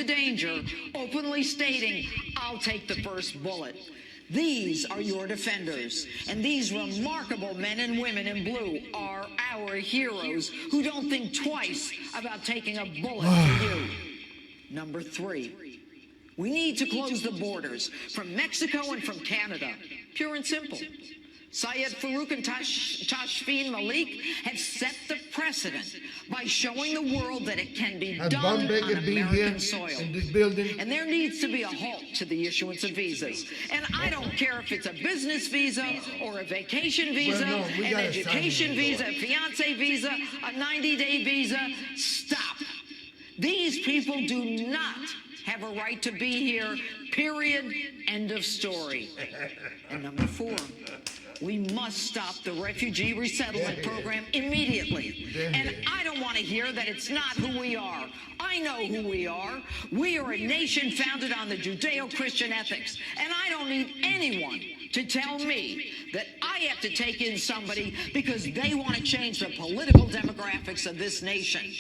danger, openly stating, "I'll take the first bullet." These are your defenders, and these remarkable men and women in blue are our heroes who don't think twice about taking a bullet for you. Number 3, we need to close the borders from Mexico and from Canada. Pure and simple. Syed Farouk and Tashfeen Malik have set the precedent by showing the world that it can be done on American soil. And there needs to be a halt to the issuance of visas. And I don't care if it's a business visa or a vacation visa, an education visa, a fiance visa, a 90-day visa. Stop. These people do not have a right to be here, period, end of story. And number 4, we must stop the refugee resettlement program immediately. And I don't want to hear that it's not who we are. I know who we are. We are a nation founded on the Judeo-Christian ethics. And I don't need anyone to tell me that I have to take in somebody because they want to change the political demographics of this nation.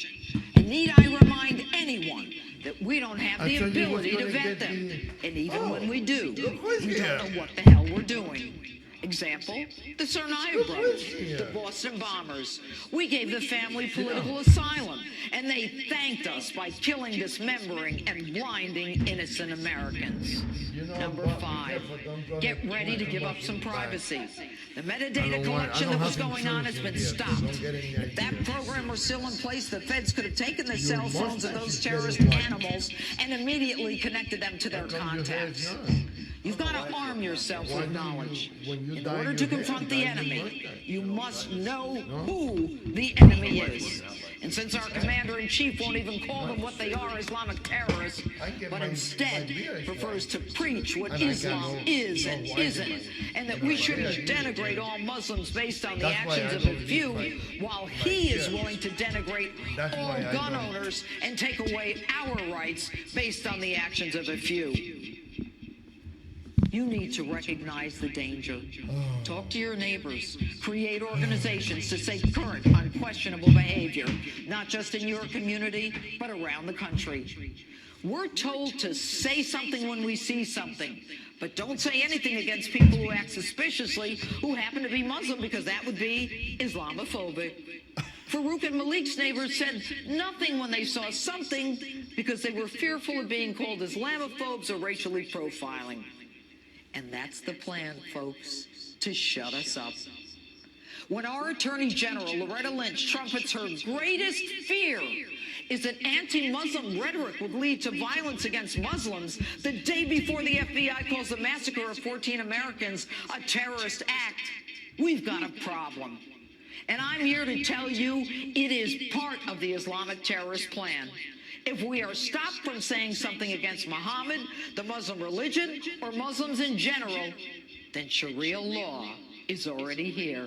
And need I remind anyone that we don't have the ability to vet them. And even when we do, we don't know what the hell we're doing. Example, the Tsarnaev brothers, the Boston bombers. We gave the family political asylum, and they thanked us by killing, dismembering, and blinding innocent Americans. Number 5, get ready to give up some privacy. The metadata collection that was going on has been stopped. If that program were still in place, the feds could have taken the cell phones of those terrorist animals and immediately connected them to their contacts. You've got to arm yourself with knowledge. In order to confront the enemy, you must know who the enemy is. And since our commander-in-chief won't even call them what they are, Islamic terrorists, but instead prefers to preach what Islam is and isn't, and that we shouldn't denigrate all Muslims based on the actions of a few, while he is willing to denigrate all gun owners and take away our rights based on the actions of a few. You need to recognize the danger. Talk to your neighbors. Create organizations to say current, unquestionable behavior, not just in your community, but around the country. We're told to say something when we see something, but don't say anything against people who act suspiciously who happen to be Muslim, because that would be Islamophobic. Farouk and Malik's neighbors said nothing when they saw something because they were fearful of being called Islamophobes or racially profiling. And that's the plan, folks, to shut us up. When our Attorney General, Loretta Lynch, trumpets her greatest fear is that anti-Muslim rhetoric would lead to violence against Muslims the day before the FBI calls the massacre of 14 Americans a terrorist act, we've got a problem. And I'm here to tell you it is part of the Islamic terrorist plan. If we are stopped from saying something against Muhammad, the Muslim religion, or Muslims in general, then Sharia law is already here.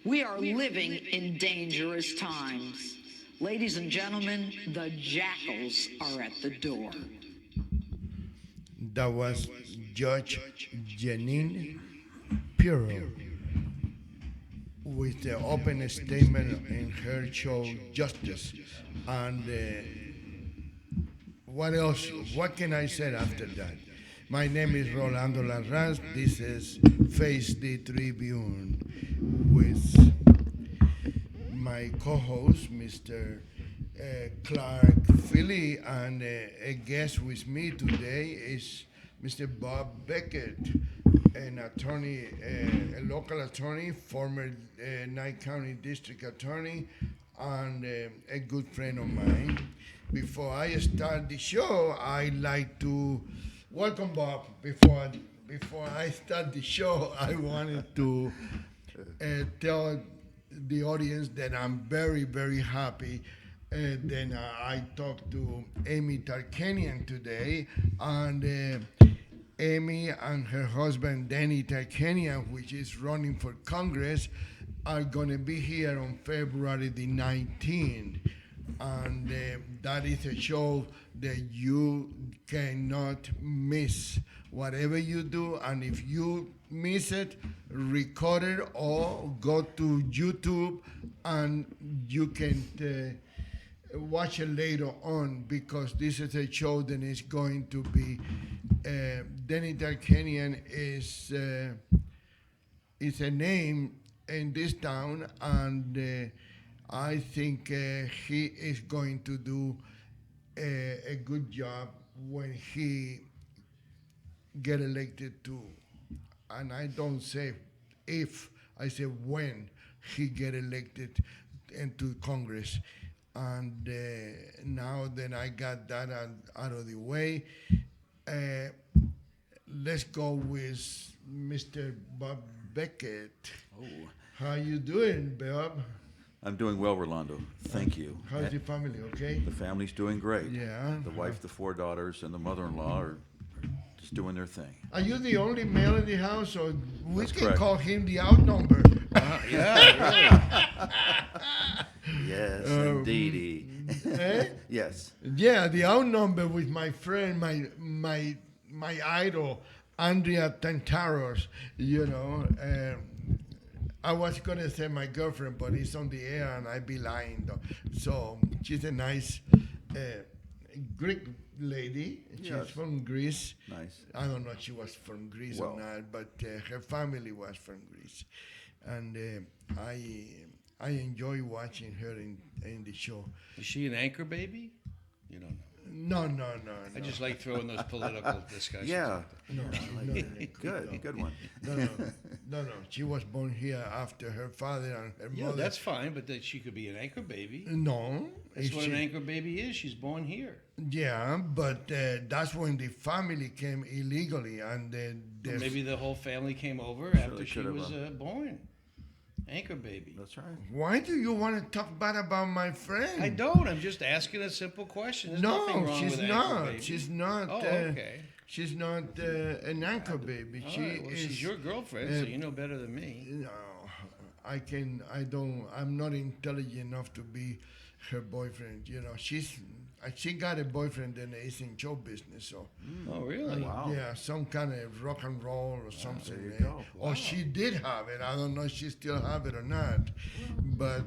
We are living in dangerous times. Ladies and gentlemen, the jackals are at the door. That was Judge Janine Pirro with the open statement in her show Justice. And what else? What can I say after that? My name is Rolando Larraz. This is Face the Tribune with my co-host, Mr. Clark Feeley, and a guest with me today is Mr. Bob Beckett, an attorney, a local attorney, former Knight County District Attorney, and a good friend of mine. Before I start the show, I'd like to welcome Bob. Before I start the show, I wanted to tell the audience that I'm very, very happy. Then I talked to Amy Tarkanian today, and Amy and her husband Danny Tarkanian, which is running for Congress, are going to be here on February the 19th. And that is a show that you cannot miss. Whatever you do, and if you miss it, record it or go to YouTube and you can watch it later on because this is a show that is going to be. Danny Darkanian is a name in this town, and I think he is going to do a good job when he get elected too. And I don't say if, I say when he get elected into Congress. And now that I got that out of the way, uh, let's go with Mr. Bob Beckett. Oh, How you doing, Bob? I'm doing well, Rolando. Thank you. How's your family, okay? The family's doing great. Yeah. The wife, the 4 daughters, and the mother-in-law are just doing their thing. Are you the only male in the house, or we That's can correct. call him the outnumber? Yes, indeedy. Eh? Yes. Yeah, the outnumber with my friend, my idol, Andrea Tantaros. You know, I was gonna say my girlfriend, but it's on the air, and I'd be lying. Though. So she's a nice Greek lady. She's Yes. from Greece. Nice. I don't know if she was from Greece Well. or not, but her family was from Greece, and I enjoy watching her in the show. Is she an anchor baby? You don't know. No. I just like throwing those political discussions. Yeah. No, Good one. No. She was born here after her father and her Yeah, mother. that's fine, but that she could be an anchor baby. No. That's if what she- an anchor baby is. She's born here. Yeah, but that's when the family came illegally, and the Maybe the whole family came over they after she could have, was born. Anchor baby. That's right. Why do you want to talk bad about my friend? I don't. I'm just asking a simple question. There's nothing No, wrong she's with anchor not. baby. She's not. Oh, okay. She's not an anchor baby. All She right, well, is. she's your girlfriend, so you know better than me. No, I'm not intelligent enough to be her boyfriend. You know, she got a boyfriend that is in show business, so Oh, really? Wow. yeah, some kind of rock and roll or something. there you eh? go. Or she did have it. I don't know if she still have it or not. But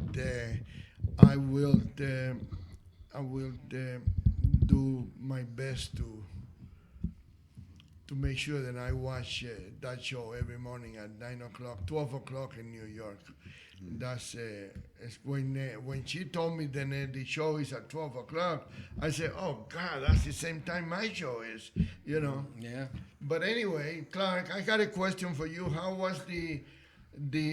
I will do my best to make sure that I watch that show every morning at 9 o'clock, 12 o'clock in New York. That's it's when she told me that the show is at 12 o'clock, I said, oh, God, that's the same time my show is, you know. Yeah. But anyway, Clark, I got a question for you. How was the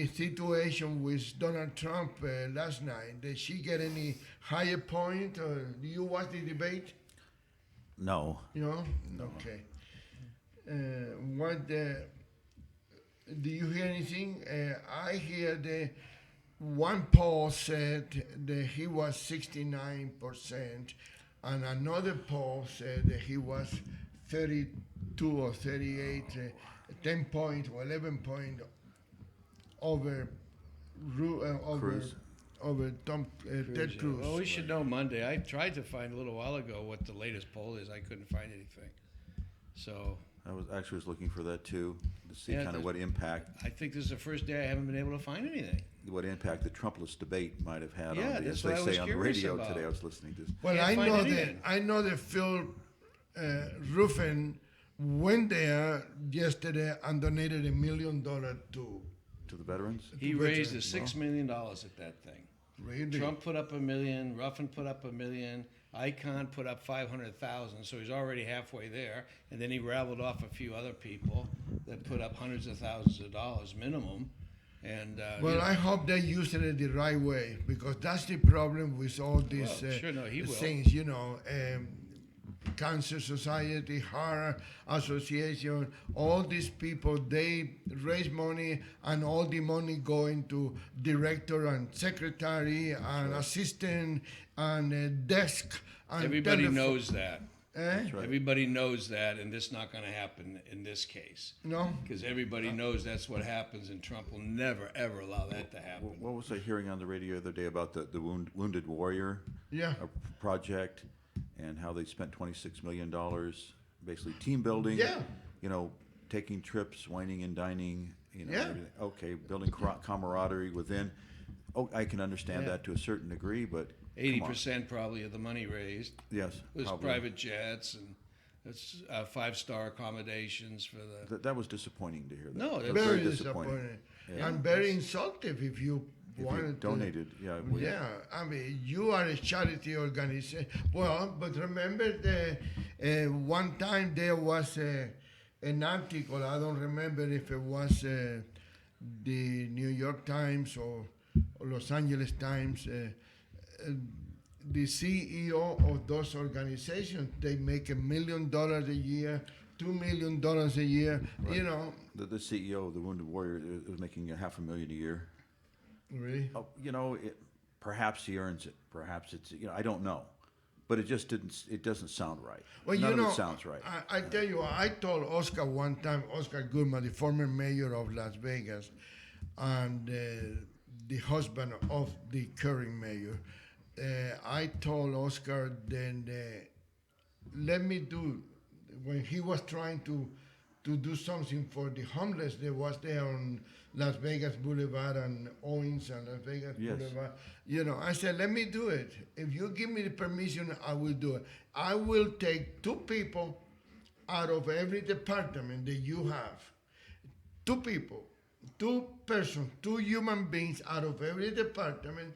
situation with Donald Trump last night? Did she get any higher point? Or do you watch the debate? No. You know? Okay. Do you hear anything? I hear one poll said that he was 69%, and another poll said that he was 32 or 38, 10 point or 11 point over Cruz. over Ted Cruz. Well, we should know Monday. I tried to find a little while ago what the latest poll is. I couldn't find anything. So I was looking for that too, to see Yeah, kind of there's- what impact I think this is the first day I haven't been able to find anything. the Trumpless debate might have had Yeah, on the, that's as what they I say was on the curious radio about. today. I was listening to. Well, Can't find anything. I know that Phil Ruffin went there yesterday and donated $1 million To the veterans? He To raised veterans. $6 million at that thing. Really? Trump put up $1 million. Ruffin put up $1 million. Icahn put up 500,000. So he's already halfway there. And then he raveled off a few other people that put up hundreds of thousands of dollars minimum. And Well, you know, I hope they use it the right way, because that's the problem with all these Well, sure, no, he will. things, you know. Cancer Society, Heart Association, all these people, they raise money, and all the money going to director and secretary and assistant and desk and everybody telephone. knows that. Eh? right. Everybody knows that, and this is not going to happen in this case. No? Because everybody knows that's what happens, and Trump will never, ever allow that to happen. What was I hearing on the radio the other day about the Wounded Warrior Yeah. project, and how they spent $26 million, basically team building, Yeah. you know, taking trips, wining and dining, you know, Yeah. everything. Okay, building camaraderie within. Oh, I can understand Yeah. that to a certain degree, but 80% probably of the money raised. Yes, It was probably. private jets and it's 5-star accommodations for the. That was disappointing to hear that. No, That that's was Very disappointing. Yeah. And very insulting if you If you wanted donated, yeah. it would- Yeah, I mean, you are a charity organization. Well, but remember one time there was an article, I don't remember if it was the New York Times or Los Angeles Times, the CEO of those organizations, they make $1 million a year, $2 million a year, you know. The CEO of the Wounded Warrior is making $500,000 a year. Really? Oh, perhaps he earns it. Perhaps it's, I don't know. But it just it doesn't sound right. Well, None you know, of it sounds right. I tell you, I told Oscar one time, Oscar Goodman, the former mayor of Las Vegas, and the husband of the current mayor, I told Oscar, then let me do, when he was trying to do something for the homeless that was there on Las Vegas Boulevard and Owens and Las Vegas Yes. Boulevard. I said, let me do it. If you give me the permission, I will do it. I will take 2 people out of every department that you have. 2 people, 2 persons, 2 human beings out of every department.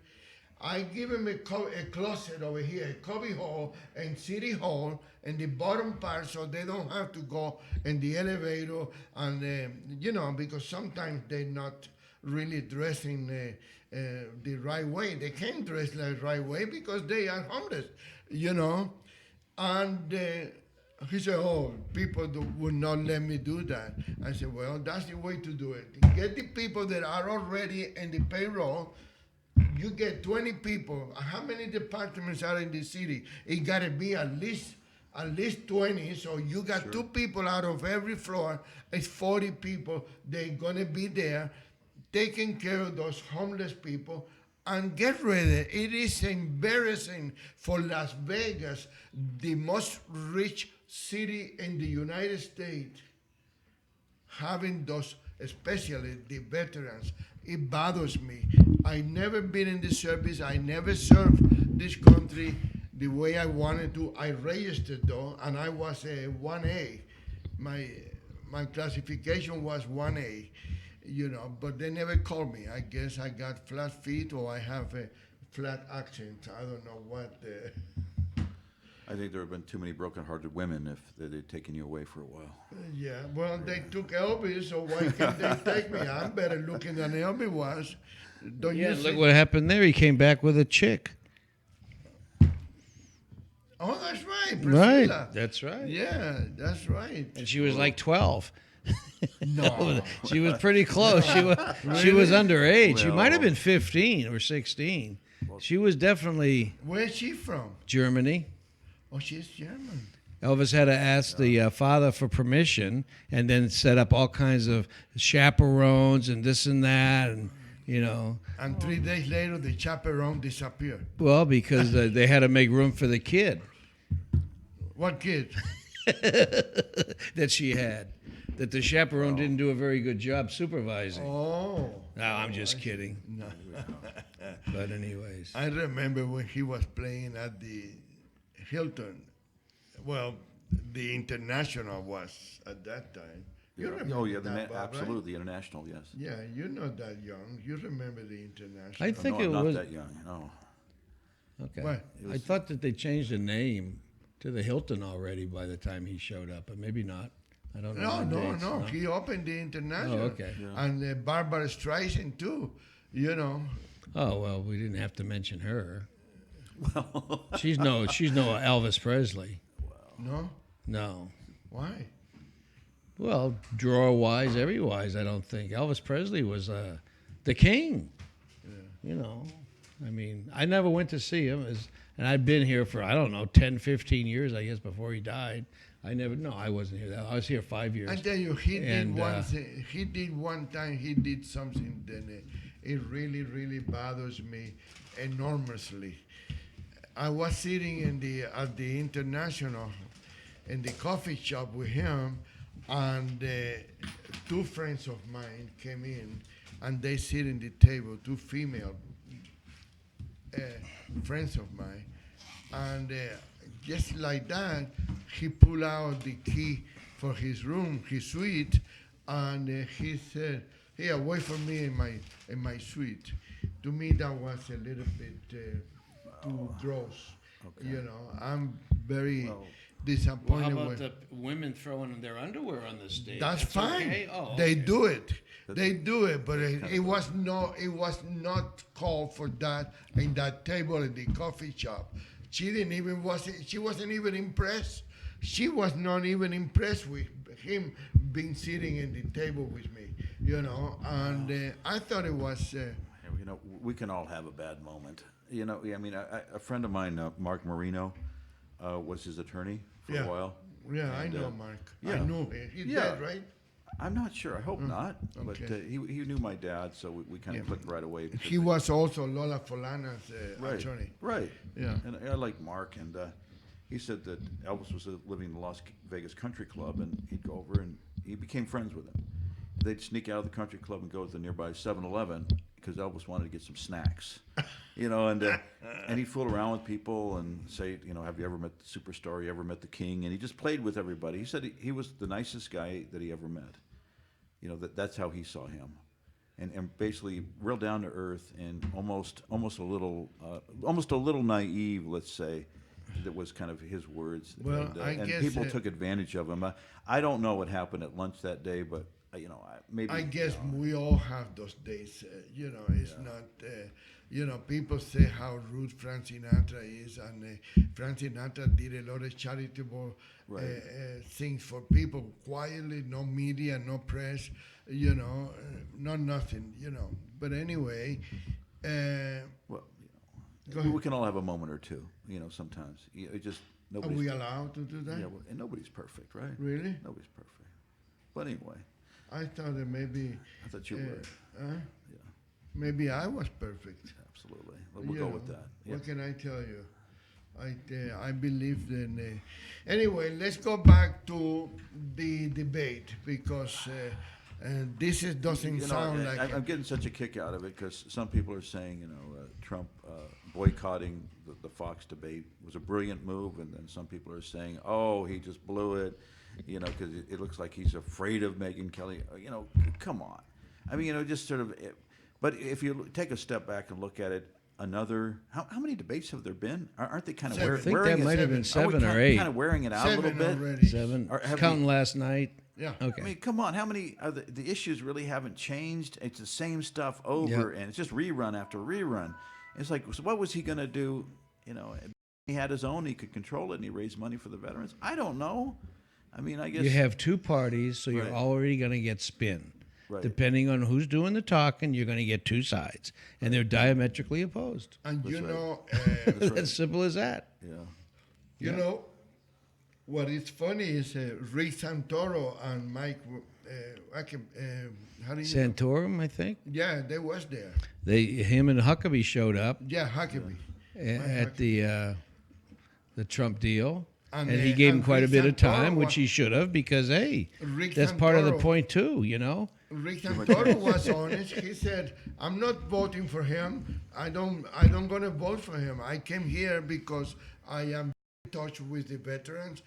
I give them a closet over here, a cubby hole, and city hall, in the bottom part, so they don't have to go in the elevator, and because sometimes they're not really dressing the right way. They can't dress the right way because they are homeless, And he said, "Oh, people would not let me do that." I said, "Well, that's the way to do it. Get the people that are already in the payroll." You get 20 people. How many departments are in the city? It got to be at least 20. So you got 2 people out of every floor. It's 40 people. They're going to be there taking care of those homeless people. And get ready. It is embarrassing for Las Vegas, the most rich city in the United States, having those, especially the veterans. It bothers me. I never been in the service. I never served this country the way I wanted to. I registered though, and I was a 1A. My classification was 1A, but they never called me. I guess I got flat feet or I have a flat accent. I don't know what. I think there have been too many broken-hearted women if they'd taken you away for a while. Yeah, well, they took Elvis, so why can't they take me? I'm better looking than Elvis was. Don't you Look see? what happened there. He came back with a chick. Oh, that's right, Right. Priscilla. That's right. Yeah, that's right. And she was like 12. No. She was pretty close. She was underage. She might have been 15 or 16. She was definitely Where's she from? Germany. Oh, she's German. Elvis had to ask the father for permission and then set up all kinds of chaperones and this and that. And, And 3 days later, the chaperone disappeared. well, because they had to make room for the kid What kid? that she had. That the chaperone didn't do a very good job supervising. Oh. No, I'm just kidding. No. But anyways. I remember when he was playing at the Hilton. Well, the International was at that time. You remember Oh, yeah, that, Bob, right? absolutely, the international, yes. Yeah, you're not that young. You remember the International. I think No, it I'm not was. that young, no. Okay. What? I thought that they changed the name to the Hilton already by the time he showed up, but maybe not. I don't know. the dates, No. He opened the International. Oh, okay. Yeah. And Barbara Streisand, too. Oh well, we didn't have to mention her. She's no Elvis Presley. No? No. Why? Well, drawer wise, every wise, I don't think Elvis Presley was the king. I mean, I never went to see him, and I've been here for 10, 15 years, I guess, before he died. I wasn't here. I was here 5 years. I tell you, he And, did one time, he did something that it really, really bothers me enormously. I was sitting at the International in the coffee shop with him, and 2 friends of mine came in, and they sit in the table, 2 female, friends of mine, and just like that, he pulled out the key for his room, his suite, and he said, "Here, wait for me in my suite." To me, that was a little bit too gross. Okay. You know, I'm very Well, Well, disappointed how about with. the women throwing their underwear on the stage? That's fine. Okay? Oh, They okay. do it. That's They do it, but kind it of was not called for that in that table in the coffee shop. She wasn't even impressed. She was not even impressed with him being sitting in the table with me, you know. And I thought it was. You know, we can all have a bad moment. You know, I mean, a friend of mine, Mark Marino, was his attorney for Yeah. a while. Yeah, I And, know Mark. I yeah. know him. He's Yeah. dead, right? I'm not sure. I hope not. But okay. he knew my dad, so we kind of Yeah. clicked right away. because He was also Lola Folana's right, attorney. right. Yeah. And I like Mark, and he said that Elvis was living in the Las Vegas Country Club, and he'd go over and he became friends with him. They'd sneak out of the country club and go to the nearby 7-Eleven because Elvis wanted to get some snacks, you know, and he'd fool around with people and say, you know, have you ever met the superstar? You ever met the king? And he just played with everybody. He said he was the nicest guy that he ever met. You know, that's how he saw him, and basically real down to earth and almost a little naive, let's say. That was kind of his words. Well, and, I and guess, people took advantage of him. I don't know what happened at lunch that day, but you know, maybe. I guess you know, we all have those days. You know, it's not. You know, people say how rude Frank Sinatra is, and Frank Sinatra did a lot of charitable Right. things for people quietly, no media, no press. You know, not nothing. You know, but anyway. well, Go we ahead. can all have a moment or two. You know, sometimes it just Are nobody's. we allowed to do that? Yeah, well, and nobody's perfect, right? Really? Nobody's perfect. But anyway, I thought that maybe. I thought you were. Huh? Yeah, Maybe I was perfect. absolutely. We'll You go know, with that. Yeah. What can I tell you? I believe in. Anyway, let's go back to the debate because this doesn't You know, sound like. I'm getting such a kick out of it because some people are saying, you know, Trump boycotting the Fox debate was a brilliant move, and then some people are saying, oh, he just blew it, you know, because it looks like he's afraid of Megyn Kelly. You know, come on. I mean, you know, just sort of. But if you take a step back and look at it, how many debates have there been? Aren't they kind of Seven. I think wearing that it? might have been Are we seven or eight. Kind of wearing it out a little Seven bit. already. Seven. Or have Counting we- last night. Yeah. Okay. I mean, come on. How many are the issues really haven't changed? It's the same stuff over, and it's just rerun after rerun. It's like, so what was he going to do? You know, he had his own. He could control it, and he raised money for the veterans. I don't know. I mean, I guess You have two parties, so you're Right. already going to get spin. Right. Depending on who's doing the talking, you're going to get two sides, and they're diametrically opposed. And you right. know, As simple as that. Yeah. you know, what is funny is Rick Santoro and Mike. How do you? Santorum, I think. Yeah, they was there. Him and Huckabee showed up Yeah, Huckabee. at the Trump deal, And, and he gave him and quite a Rick bit of time, Santoro which was- he should have, because hey, Rick that's part of the Santoro- point too. You know. Rick Santoro was honest. He said, "I'm not voting for him. I don't gonna vote for him. I came here because I am in touch with the veterans.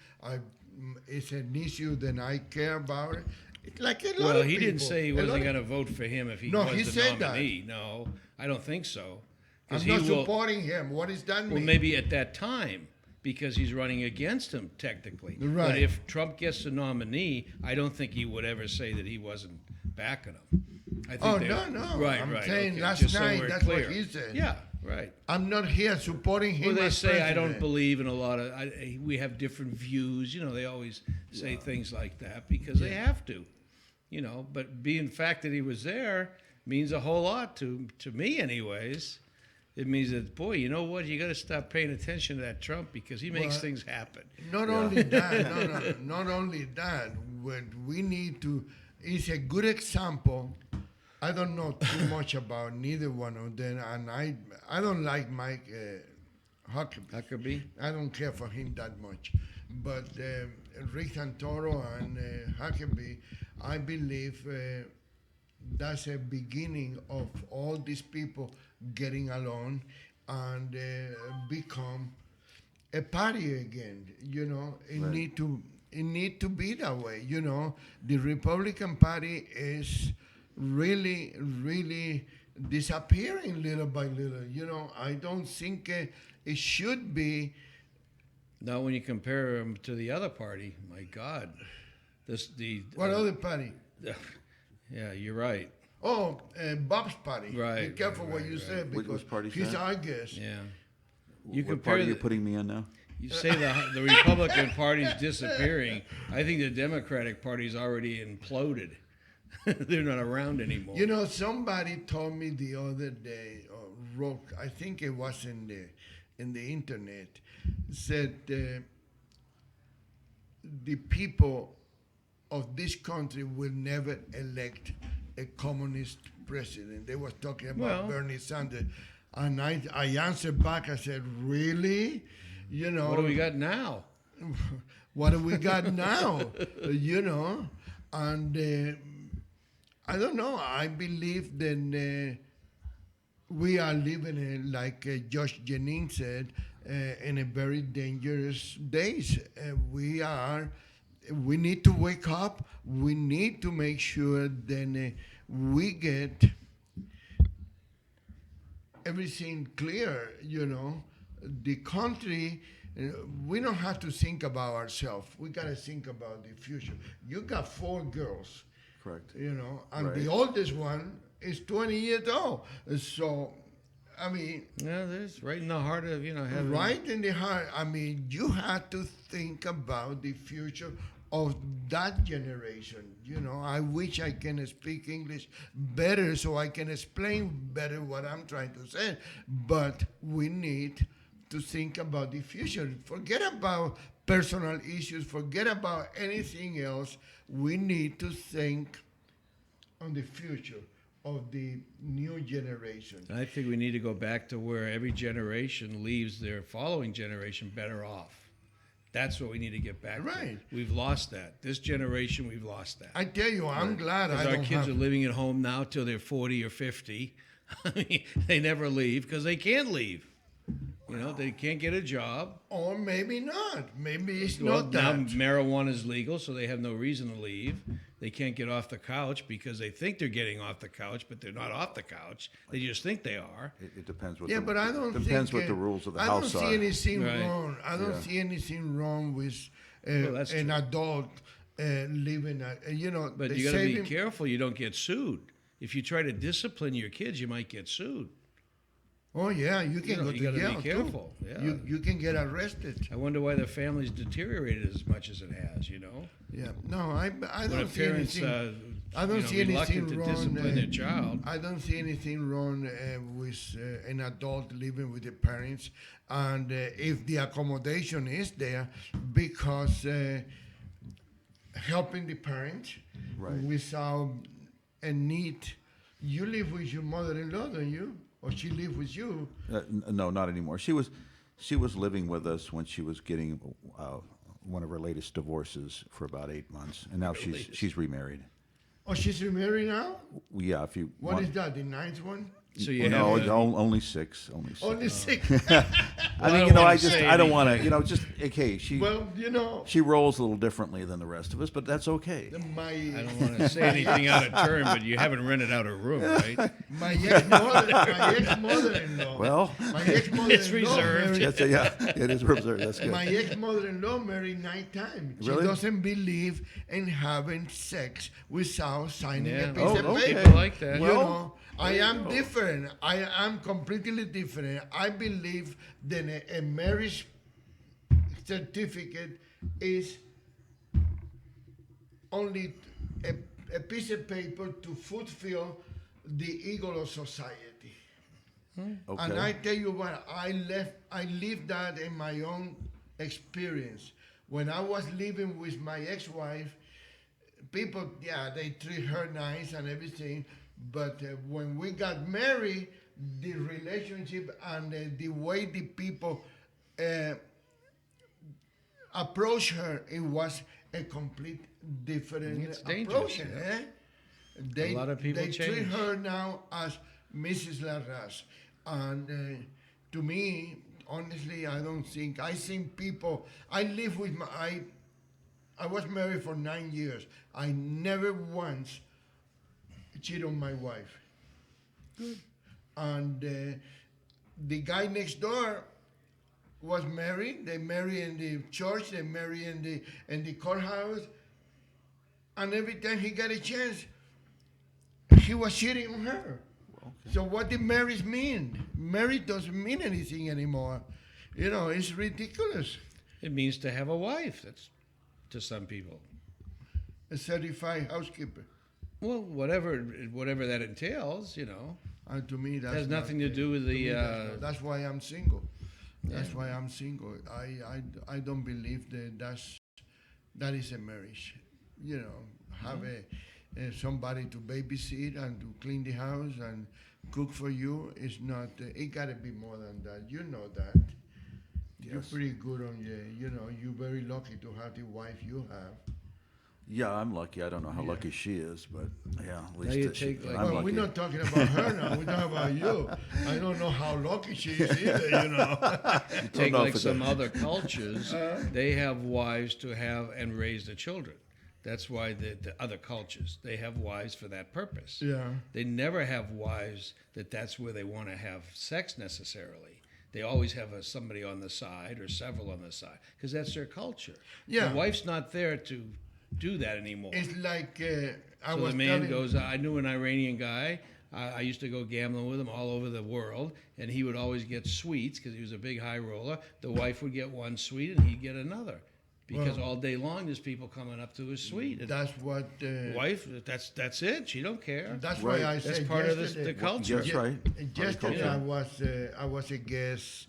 It's an issue that I care about. It's like a lot Well, of he didn't people. say he A lot wasn't of- going to vote for him if he No, was he the said that. nominee. No, I don't think so. I'm 'Cause not he will- supporting him. What does that mean? Well, maybe at that time, because he's running against him technically. Right. But if Trump gets the nominee, I don't think he would ever say that he wasn't backing him. I think Oh, they- no. Right, I'm right. saying okay. last Just so night, we're that's what clear. he said. Yeah, right. I'm not here supporting him. Well, they as say I don't president. believe in a lot of. We have different views. You know, they always say things like that because they have to. You know, but being fact that he was there means a whole lot to me, anyways. It means that, boy, you know what? You got to stop paying attention to that Trump because he makes Well, things happen. Not only that, not only that, when we need to, it's a good example. I don't know too much about neither one of them, and I don't like Mike Huckabee. Huckabee? I don't care for him that much. But Rick Santoro and Huckabee, I believe that's a beginning of all these people getting along and become a party again. You know, it need to be that way. You know, the Republican Party is really disappearing little by little. You know, I don't think it should be. Now, when you compare them to the other party, my God, What other party? yeah, you're right. Oh, Bob's party. Right, Be careful right, what right, you right. say because Which party's he's that? our guest. Yeah, you What compare party are you the- putting me in now? you say the Republican Party's disappearing. I think the Democratic Party's already imploded. They're not around anymore. You know, somebody told me the other day, or wrote, I think it was in the internet, said the people of this country will never elect a communist president. They was talking about Well- Bernie Sanders. And I answered back, I said, really? You know, What do we got now? what do we got now? You know, and I don't know. I believe that we are living, like Josh Jennings said, in a very dangerous days. We need to wake up. We need to make sure that we get everything clear. You know, the country. We don't have to think about ourselves. We got to think about the future. You got 4 girls. Correct. You know, and Right. the oldest one is 20 years old. So, I mean, Yeah, there's right in the heart of having right in the heart. I mean, you have to think about the future of that generation. You know, I wish I can speak English better so I can explain better what I'm trying to say. But we need to think about the future. Forget about personal issues. Forget about anything else. We need to think on the future of the new generation. I think we need to go back to where every generation leaves their following generation better off. That's what we need to get back Right. to. We've lost that. This generation, we've lost that. I tell you, I'm glad I Because our don't kids have. are living at home now till they're 40 or 50. I mean, they never leave because they can't leave. You know, they can't get a job. Or maybe not. Maybe it's Well, not now that. marijuana is legal, so they have no reason to leave. They can't get off the couch because they think they're getting off the couch, but they're not off the couch. They just think they are. It depends what. Yeah, the, but I don't depends think what the rules of the I house don't are. see anything Right. wrong. I don't Yeah. see anything wrong with that's an true. adult living. You know, But they you got to say be them- careful you don't get sued. If you try to discipline your kids, you might get sued. Oh yeah, you can You know, go you to gotta be jail careful, too. yeah. You can get arrested. I wonder why the family's deteriorated as much as it has, you know? Yeah. No, I When don't a see parent's anything. I don't see reluctant anything to wrong. discipline their child. I don't see anything wrong with an adult living with the parents, and if the accommodation is there, because helping the parents Right. without a need. You live with your mother-in-law, don't you? Or she live with you? No, not anymore. She was living with us when she was getting one of her latest divorces for about 8 months, and now she's remarried. Oh, she's remarried now? Yeah, if you What want, is that, the 9th one? So you no, have it's to- only six. Only six. Only 6. I mean, I you know, wanna I just say I don't anything. want to, just okay. Well, you know, She rolls a little differently than the rest of us, but that's okay. my I don't want to say anything out of turn, but you haven't rented out a room, right? my ex-mother-in-law. Well, My ex-mother-in-law. It's reserved. that's yeah, it is reserved. That's good. My ex-mother-in-law married 9 times. She Really? doesn't believe in having sex without signing Yeah. a piece Oh, of okay. paper. People like that. You Well, know, I am different. I am completely different. I believe that a marriage certificate is only a piece of paper to fulfill the ego of society. Okay. And I tell you what, I lived that in my own experience. When I was living with my ex-wife, people, yeah, they treat her nice and everything, but when we got married, the relationship and the way the people approach her, it was a complete different It's dangerous, approach. yeah. They, A lot of people they treat change. her now as Mrs. Larraz, and to me, honestly, I don't think. I think people. I live with my. I was married for 9 years. I never once cheated on my wife. Good. And the guy next door was married. They married in the church. They married in the courthouse. And every time he got a chance, he was cheating on her. Okay. So what did marriage mean? Marriage doesn't mean anything anymore. You know, it's ridiculous. It means to have a wife. That's to some people. A certified housekeeper. Well, whatever that entails, you know. And to me, that's Has nothing to not, do with to me, the. that's why I'm single. That's why I'm single. I don't believe that is a marriage. You know, have somebody to babysit and to clean the house and cook for you is not. It gotta be more than that. You know that. You're Yes. pretty good on you know. You're very lucky to have the wife you have. Yeah, I'm lucky. I don't know how Yeah. lucky she is, but yeah, at least you that she, take, like- I'm Well, lucky. we're not talking about her now. We're talking about you. I don't know how lucky she is either. You know. Take know like if it's some other cultures, they have wives to have and raise the children. That's why the other cultures, they have wives for that purpose. Yeah. They never have wives that's where they want to have sex necessarily. They always have somebody on the side or several on the side because that's their culture. Yeah. The wife's not there to do that anymore. It's like I So was the man telling. goes, I knew an Iranian guy. I used to go gambling with him all over the world, and he would always get sweets because he was a big high roller. The wife would get one sweet, and he'd get another. Because Well, all day long, there's people coming up to his suite. And That's what. the wife, that's it. She don't care. That's Right. why I That's said part of yesterday. the culture. That's right. Yesterday Horticulture. I was a guest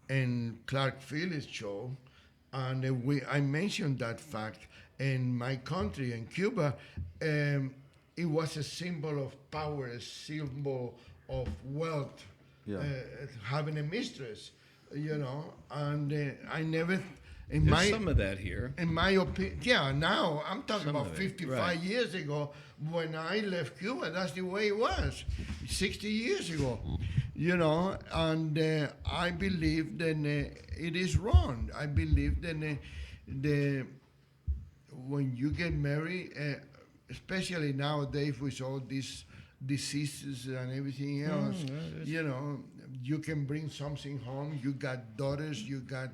in Clark Feeley's show, and I mentioned that fact. In my country, in Cuba, it was a symbol of power, a symbol of wealth, Yeah. having a mistress, you know. And I never, in There's my some of that here. in my opinion, yeah, now I'm talking Some about of it, 55 right. years ago when I left Cuba. That's the way it was, 60 years ago, you know. And I believe that it is wrong. I believe that when you get married, especially nowadays with all these diseases and everything else, you know, you can bring something home. You got daughters, you got,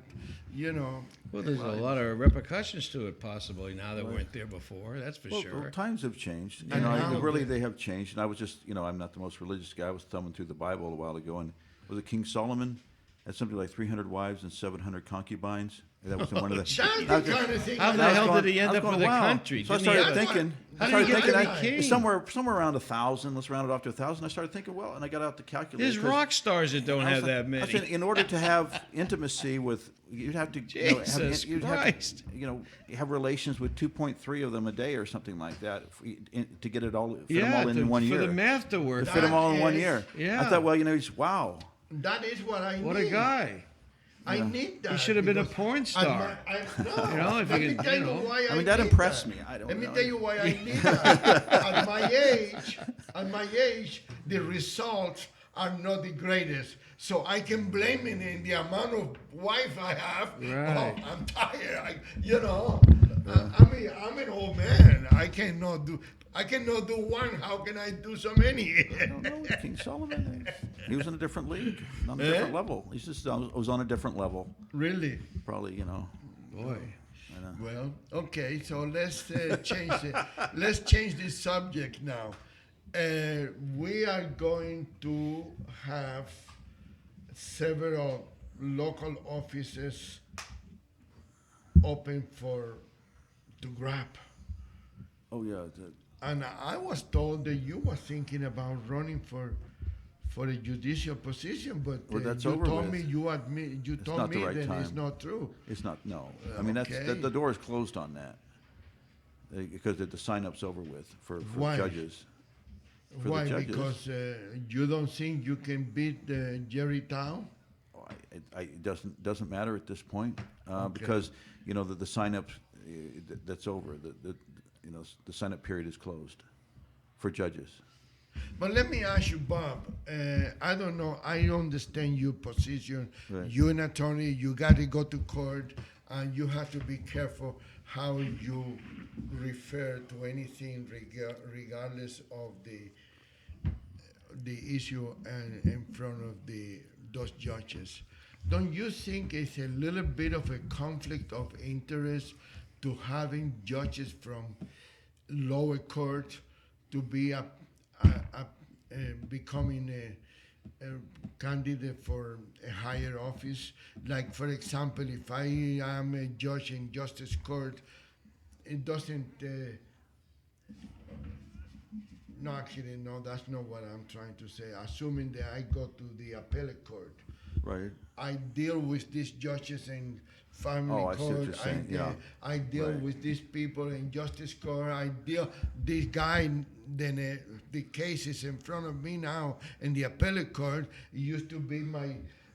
you know. Well, there's a lot of repercussions to it possibly now that weren't there before. That's for Well, sure. times have changed. You And know, now really, the- they have changed. And I was just, you know, I'm not the most religious guy. I was thumbing through the Bible a while ago, and was it King Solomon had something like 300 wives and 700 concubines? That was in one of the. That's I was the just- kind of thing. How I the like. hell I was did he end I was up going, with a wow. country? So I Didn't he started have- thinking. How I did he started get to thinking, be king? somewhere around 1,000. Let's round it off to 1,000. I started thinking, well, and I got out to calculate. There's 'cause rock stars that don't I was have like- that I many. said, in order to have intimacy with, you'd have to, Jesus you'd Christ. have to, you know, have relations with 2.3 of them a day or something like that to get it all, fit them all in one for year. the math to To work. fit them all in 1 is- year. Yeah. I thought, well, you know, wow. That is what I What need. a guy. I need that. He should have been a because porn at star. no, You know, if let you me can, tell you you know. why I mean, that need impressed that. me. I don't Let me know. tell you why I need that. At my age, the results are not the greatest. So I can blame it in the amount of wife I have. Right. Oh, I'm tired. You know, I mean, I'm an old man. I cannot do one. How can I do so many? I don't know. King Solomon, he was in a different league, on a different level. He's just was on a different level. Really? Probably, you know. Boy. Well, okay, so let's let's change the subject now. We are going to have several local offices open to grab. Oh yeah. And I was told that you were thinking about running for a judicial position, but Well, that's you over told with. me you told not the me right that it's time. not true. It's not. No. I mean, Okay. the door is closed on that because the sign-up's over with for Why? judges. For Why? the judges. Because you don't think you can beat Jerry Tao? Oh, it doesn't matter at this point because you know the sign-up that's over. The sign-up period is closed for judges. But let me ask you, Bob. I don't know. I understand your position. Right. You're an attorney. You got to go to court, and you have to be careful how you refer to anything, regardless of the issue and in front of those judges. Don't you think it's a little bit of a conflict of interest to having judges from lower court to be becoming a candidate for a higher office? Like, for example, if I am a judge in justice court, it doesn't. No, actually, no, that's not what I'm trying to say. Assuming that I go to the appellate court, Right. I deal with these judges in family Oh, I see what court. you're saying, yeah. I deal Right. with these people in justice court. I deal this guy. Then the case is in front of me now in the appellate court. It used to be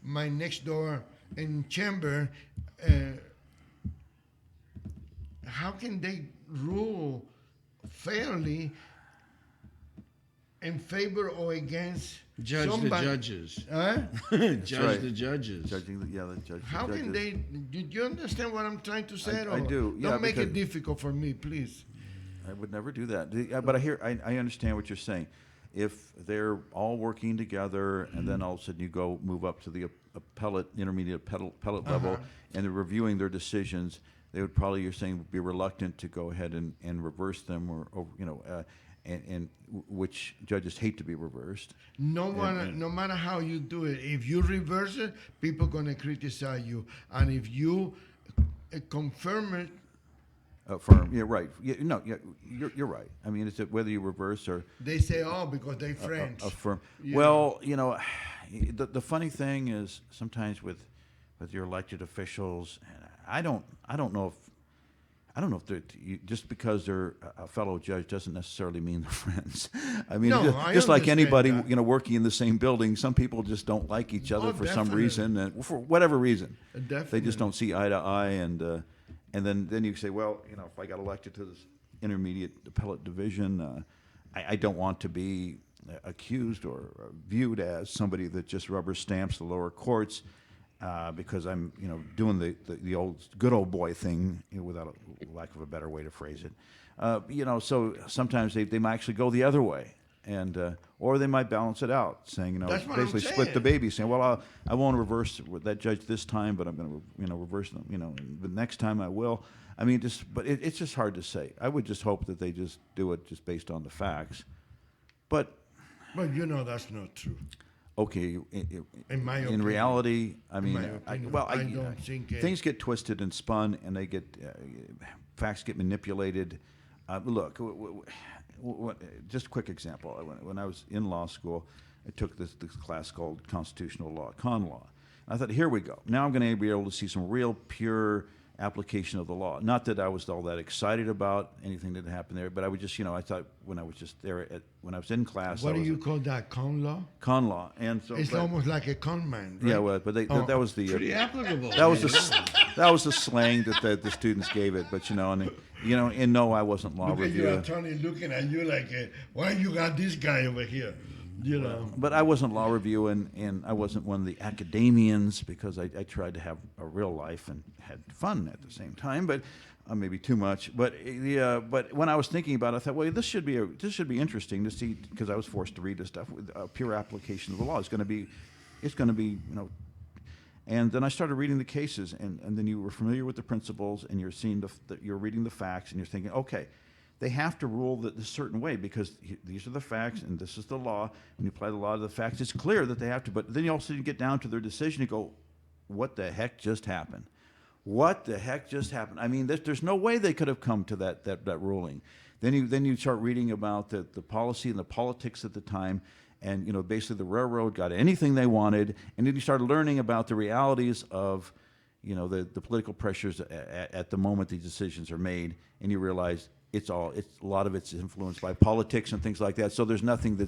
my next door in chamber. How can they rule fairly in favor or against Judge somebody? the judges. Huh? Judge right. the judges. Judging the judge. How judges. can they? Did you understand what I'm trying to say? I do, yeah, Don't make it because- difficult for me, please. I would never do that. But I understand what you're saying. If they're all working together, and then all of a sudden you move up to the intermediate appellate level, and they're reviewing their decisions, they would probably, you're saying, be reluctant to go ahead and reverse them, or and which judges hate to be reversed. No matter how you do it, if you reverse it, people gonna criticize you, and if you confirm it, Firm, yeah, right. Yeah, no, yeah, you're right. I mean, it's whether you reverse or they say, "Oh, because they friends." affirm. Yeah. Well, the funny thing is sometimes with your elected officials, I don't know if they're just because they're a fellow judge doesn't necessarily mean they're friends. I mean, No, just I like understand anybody, that. Working in the same building, some people just don't like each other Oh, for some definitely. reason, and for whatever reason, they Definitely. just don't see eye to eye, and then you say, well, if I got elected to this intermediate appellate division, I don't want to be accused or viewed as somebody that just rubber stamps the lower courts, because I'm, doing the old good old boy thing, without a lack of a better way to phrase it. So sometimes they might actually go the other way, and or they might balance it out, saying, That's what I'm basically split the saying. baby, saying, well, I won't reverse that judge this time, but I'm going to, reverse them, the next time I will. I mean, but it's just hard to say. I would just hope that they just do it just based on the facts, but. But that's not true. Okay, In my in opinion. reality, I mean, my opinion, I don't think things get twisted and spun, and they get facts get manipulated. Look, just a quick example. When I was in law school, I took this class called constitutional law, con law. I thought, here we go. Now I'm going to be able to see some real pure application of the law. Not that I was all that excited about anything that happened there, but I would just, I thought when I was just there, when I was in class. What do you call that? Con law? Con law, and so It's almost like a con man, right? yeah, well, but that was the Pretty applicable. that was the slang that the students gave it. But and no, I wasn't law Look at your review. attorney looking at you like, why you got this guy over here? But I wasn't law review, and I wasn't one of the academians, because I tried to have a real life and had fun at the same time, but maybe too much. But but when I was thinking about it, I thought, well, this should be interesting to see, because I was forced to read this stuff with pure application of the law. It's going to be And then I started reading the cases, and then you were familiar with the principles, and you're seeing you're reading the facts, and you're thinking, okay, they have to rule this certain way, because these are the facts and this is the law. When you apply the law to the facts, it's clear that they have to. But then you also get down to their decision and go, what the heck just happened? What the heck just happened? I mean, there's no way they could have come to that ruling. Then you start reading about the policy and the politics at the time, and basically the railroad got anything they wanted, and then you start learning about the realities of the political pressures at the moment these decisions are made, and you realize a lot of it's influenced by politics and things like that. So there's nothing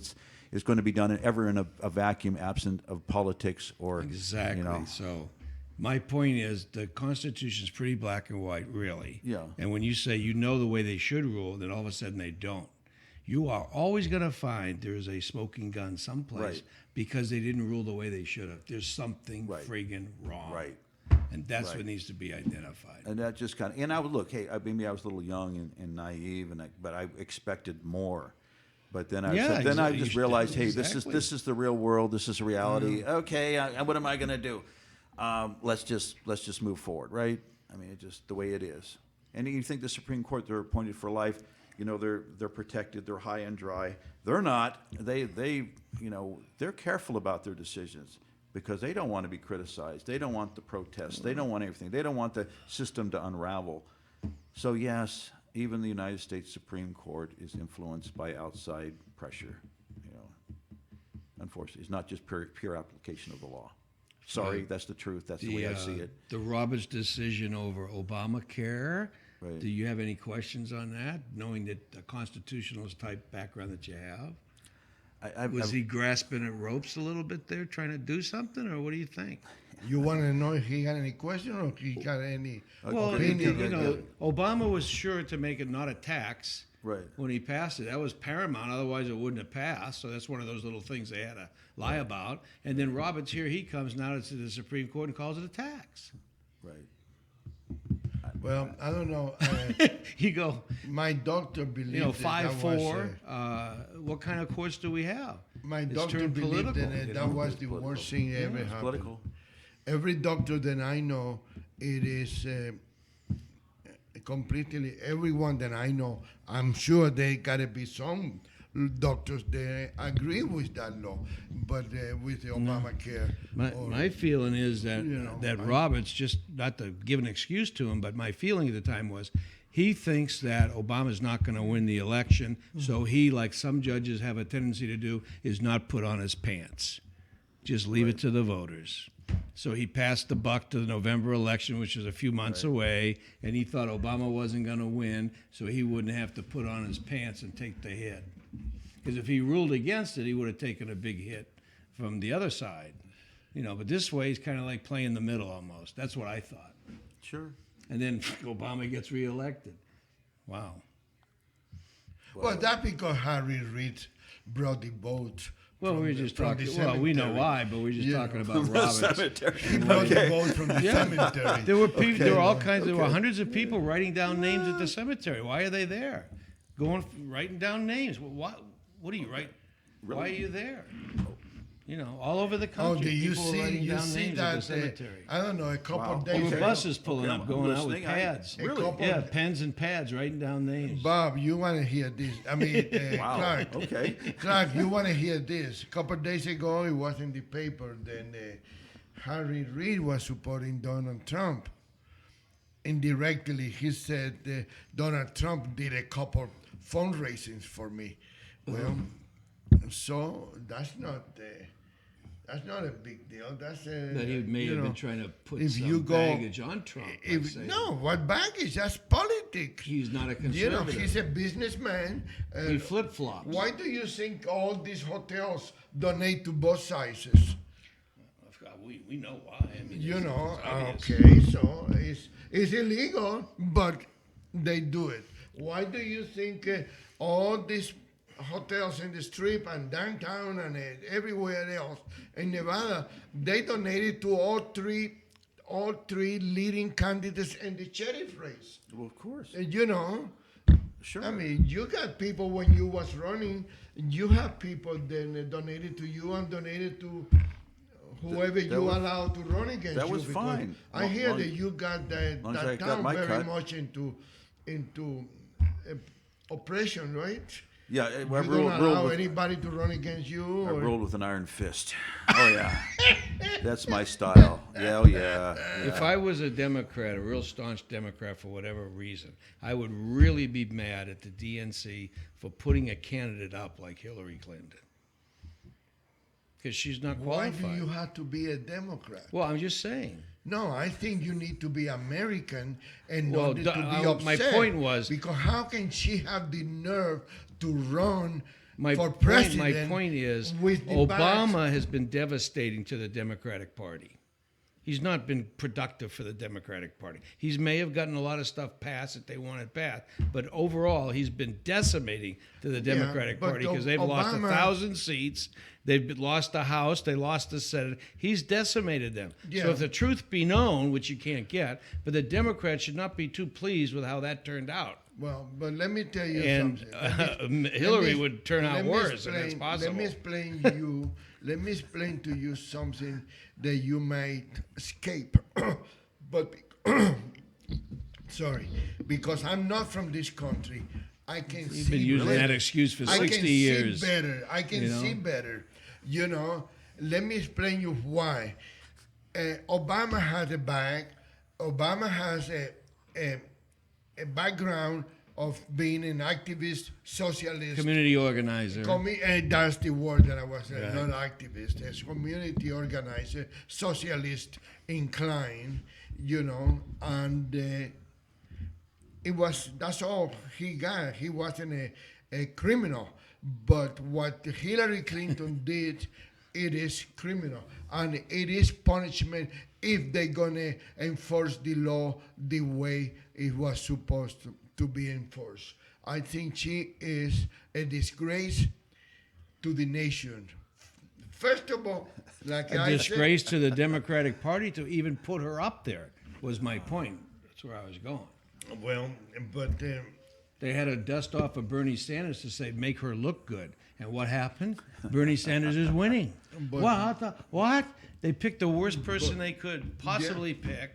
is going to be done ever in a vacuum, absent of politics or Exactly. So my point is the Constitution's pretty black and white, really. Yeah. And when you say the way they should rule, then all of a sudden they don't. you are always going to find there's a smoking gun someplace Right. because they didn't rule the way they should have. There's something Right. friggin' wrong. Right. And that's Right. what needs to be identified. And that just kind of, and I would look, hey, maybe I was a little young and naive, but I expected more. But then I just realized, hey, exactly. this is the real world. This is reality. Okay, what am I going to do? Let's just move forward, right? I mean, it's just the way it is. And you think the Supreme Court, they're appointed for life. You know, they're protected. They're high and dry. They're not. They're careful about their decisions because they don't want to be criticized. They don't want the protests. They don't want everything. They don't want the system to unravel. So yes, even the United States Supreme Court is influenced by outside pressure. Unfortunately, it's not just pure application of the law. Sorry, that's the truth. That's the way I see it. The Roberts decision over Obamacare. Right. Do you have any questions on that, knowing that the constitutionalist type background that you have? Was he grasping at ropes a little bit there, trying to do something, or what do you think? You want to know if he had any question or he got any Well, opinion? Obama was sure to make it not a tax Right. when he passed it. That was paramount. Otherwise, it wouldn't have passed. So that's one of those little things they had to lie about. And then Roberts, here he comes now to the Supreme Court and calls it a tax. Right. Well, I don't know. You go, My doctor believed that 5-4. What kind of courts do we have? my It's doctor turned believed political, that you that know? was the worst thing ever It's happened. political. Every doctor that I know, it is completely, everyone that I know, I'm sure there got to be some doctors that agree with that law, but with the Obamacare. My feeling is that that I- Roberts, just not to give an excuse to him, but my feeling at the time was he thinks that Obama's not going to win the election, so he, like some judges have a tendency to do, is not put on his pants. Just leave it to the voters. So he passed the buck to the November election, which is a few months away, and he thought Obama wasn't going to win, so he wouldn't have to put on his pants and take the hit. Because if he ruled against it, he would have taken a big hit from the other side. But this way, he's kind of like playing the middle almost. That's what I thought. Sure. And then Obama gets reelected. Wow. Well, that's because Harry Reid brought the vote. Well, we're just talking. Well, we know why, but we're just talking about Roberts. He brought the vote from the cemetery. There were people. There were all kinds. There were hundreds of people writing down names at the cemetery. Why are they there? Writing down names. What do you write? Really? Why are you there? All over the country. Oh, do you people were see? writing You down see names at the that? cemetery. I don't know. A couple Wow. of There days were ago. buses pulling Okay, up, I'm going out with listening. I- pads. A couple- Yeah, pens and pads, writing down names. Bob, you want to hear this? I mean, Wow. Clark. Okay. Clark, you want to hear this? A couple of days ago, it was in the paper. Then Harry Reid was supporting Donald Trump. Indirectly, he said Donald Trump did a couple fundraisings for me. Well, so that's not a big deal. That's That he may have been trying to put if some you go- baggage on Trump. I'd say. no, what baggage? That's politics. He's not a conservative. He's a businessman. He flip-flops. Why do you think all these hotels donate to both sizes? We know why. I mean, it's obvious. Okay, so it's illegal, but they do it. Why do you think all these hotels in the strip and downtown and everywhere else in Nevada, they donated to all three leading candidates in the sheriff race? Well, of course. Sure. I mean, you got people when you was running, you have people then donated to you and donated to whoever That you was- allowed to run against that you. was because fine. I hear that you got long as I that got town my very cut. much into oppression, right? Yeah, You I don't ruled allow with, anybody to run against you. I Or, ruled with an iron fist. Oh yeah, that's my style. Yeah, oh yeah. If I was a Democrat, a real staunch Democrat for whatever reason, I would really be mad at the DNC for putting a candidate up like Hillary Clinton. Because she's not why qualified. do you have to be a Democrat? Well, I'm just saying. No, I think you need to be American and Well, not to be my upset. point was- because how can she have the nerve to run My for point, president? my point is, with the Obama has been devastating to the Democratic Party. He's not been productive for the Democratic Party. He may have gotten a lot of stuff passed that they wanted passed, but overall, he's been decimating to the Democratic but Party because they've lost Obama- 1,000 seats. They've lost the House. They lost the Senate. He's decimated them. Yeah. So if the truth be known, which you can't get, but the Democrats should not be too pleased with how that turned out. Well, but let me tell you And something. Hillary would turn out let me worse, and that's explain- possible. Let me explain to you something that you might escape. But sorry, because I'm not from this country. I can You've see been using better. that excuse for I 60 can years. see better. I can you know? see better. You know, let me explain you why. Obama has a bag. Obama has a background of being an activist, socialist. Community organizer. That's the word that I was Right. not activist, as community organizer, socialist inclined, you know, and that's all he got. He wasn't a criminal, but what Hillary Clinton did, it is criminal, and it is punishment if they're gonna enforce the law the way it was supposed to be enforced. I think she is a disgrace to the nation. First of all, like A I said, disgrace to the Democratic Party to even put her up there was my point. That's where I was going. well, but They had to dust off of Bernie Sanders to say, make her look good. And what happened? Bernie Sanders is winning. What? They picked the worst person they could possibly pick,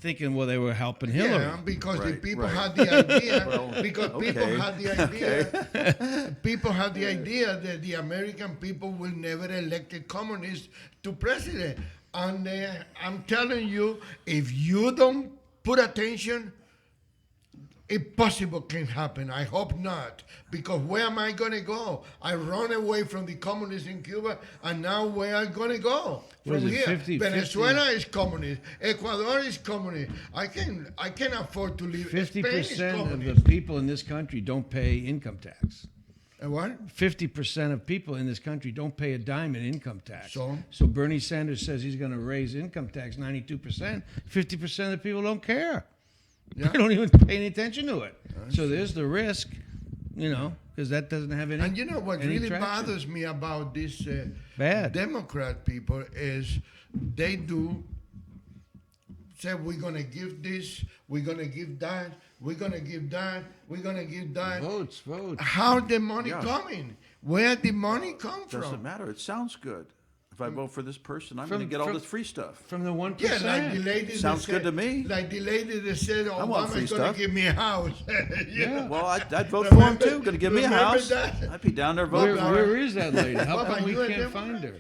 thinking, well, they were helping Hillary. yeah, because the Right, people right. had the idea. Well, because people okay. had the idea. People had the idea that the American people will never elect a communist to president. And I'm telling you, if you don't put attention, it possible can happen. I hope not. Because where am I going to go? I run away from the communists in Cuba, and now where am I going to go? Was From it here. 50? Venezuela is communist. Ecuador is communist. I can afford to leave. Spain is 50% of communist. the people in this country don't pay income tax. What? 50% of people in this country don't pay a dime in income tax. So? Bernie Sanders says he's going to raise income tax 92%. 50% of the people don't care. Yeah. They don't even pay any attention to it. So there's the risk, you know, because that doesn't have any. And you know what any really traction. bothers me about these Bad. Democrat people is they do say we're gonna give this, we're gonna give that, we're gonna give that, we're gonna give that. Votes. How the money Yeah. coming? Where the money come Doesn't from? matter. It sounds good. If I vote for this person, I'm From- going to get all from- this free stuff. From the 1%. Yeah, like the lady. Sounds that good said, to me. Like the lady that said want free Obama's gonna stuff. give me a house. Yeah. Well, I'd vote for him Remember- too. Going to give me a remember house. that? I'd be down there Where, voting for where him. is that lady? How Baba, come we you a can't Democrat? find her?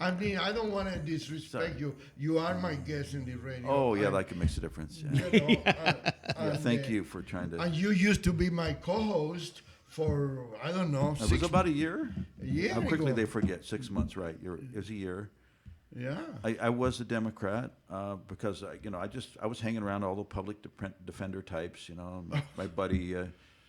I mean, I don't want to disrespect you. You are my guest in the radio. Oh, yeah, And, that makes a difference. Yeah. you know, Yeah, and, thank you for trying to. And you used to be my co-host for I don't know. It was about a year. a year How quickly ago. they forget. 6 months, right? It was a year. Yeah. I was a Democrat because I was hanging around all the public defender types, my buddy